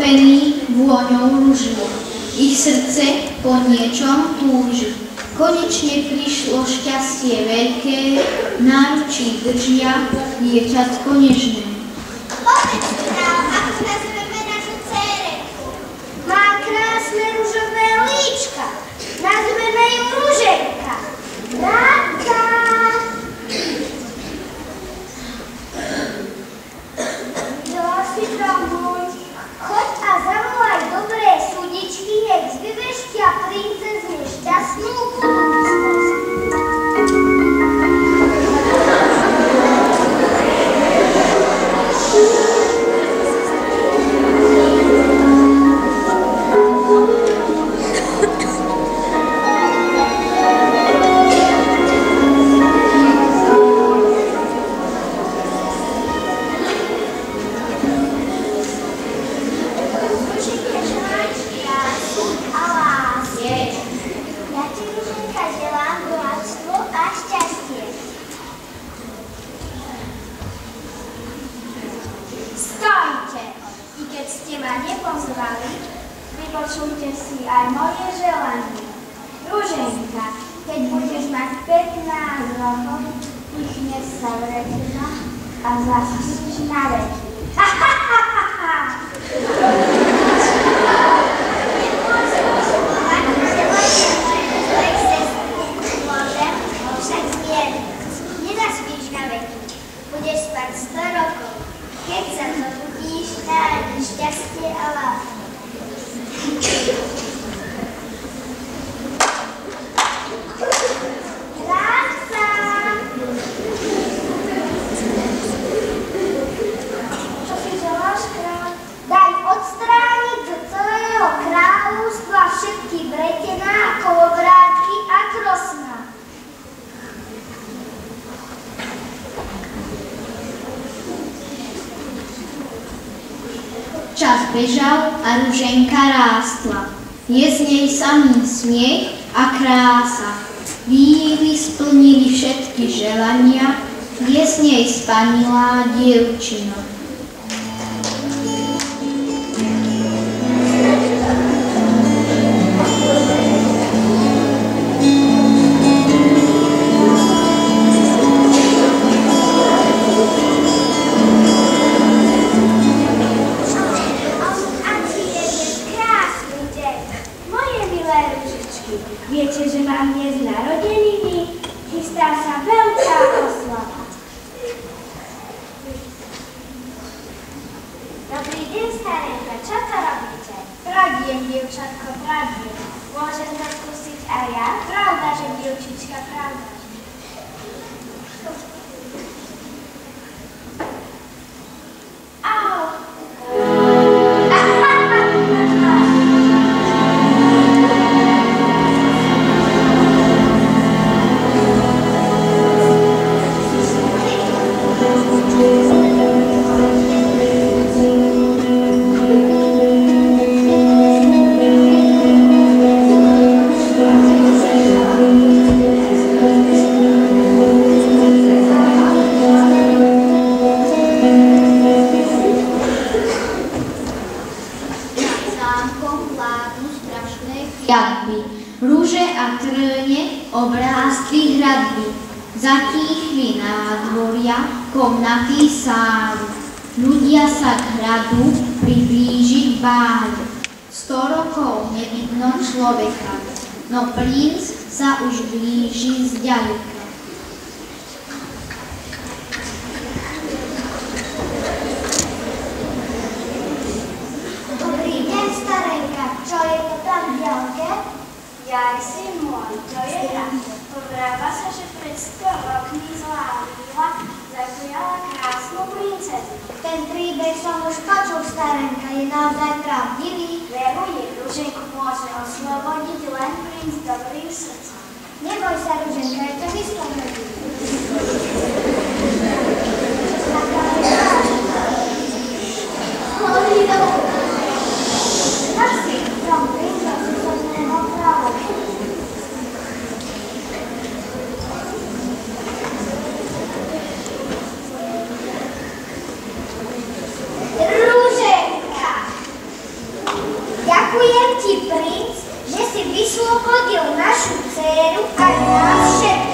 stopený vôňou rúží. Ich srdce po niečom túži. Konečne prišlo šťastie veľké, náručí držia dieťatko nežné. Povedz nám, ako nazveme našu dcérenku. Má krásne ružové líčka. Nazveme ju Ruženka. Ráka! Videla si tam môj. Choď a zavolaj dobré súdičky, nech vyveštia princezne šťastnú budúcnosť. Vypočujte si aj moje želanie. Ruženka, keď budeš mať 15 rokov, pichneš sa v retina a zaspíš na veky. Ha, ha, ha, ha, ha! Nezaspíš na veky. Budeš spať 100 rokov. Keď sa zobudíš, nájdeš šťastie a lásku. Krása! Čo si želáš, kráľ? Daj odstrániť zo celého kráľovstva všetky vretená, kolovrátky a krosná. Čas bežal a Ruženka rástla. Je z nej samý smiech a krása. Vývy splnili všetky želania, je z nej spanilá dievčina. Viete, že mám dnes narodeniny? Chystá sa veľká oslava. Dobrý deň, starenka, čo to robíte? Pradiem, dievčatko, pradiem. Môžem to skúsiť aj ja? Pravda, že dievčička, pravda. Au! Rúže a trne obrástli hradby, zatíchli nádvoria, komnaty sály. Ľudia sa k hradu priblížiť báli. 100 rokov nevidno človeka, no princ sa už blíži zďaleka. Dobrý deň, starenka, čo je to tam ďalké? Jaj, syn môj, to je pravda. Povráva sa, že pred 100 rokmi zlá víla zaujala krásnu princezu. Ten príbeh som už počul, starenka, je naozaj pravdivý. Verujem, Ruženku môže oslobodiť len princ dobrým srdcom. Neboj sa, Ruženka, je to vyslovený. Asi, som princov susedného kráľovstva. Ruženka! Ďakujem ti, princ, že si vyslobodil našu dcéru aj nás všetkých.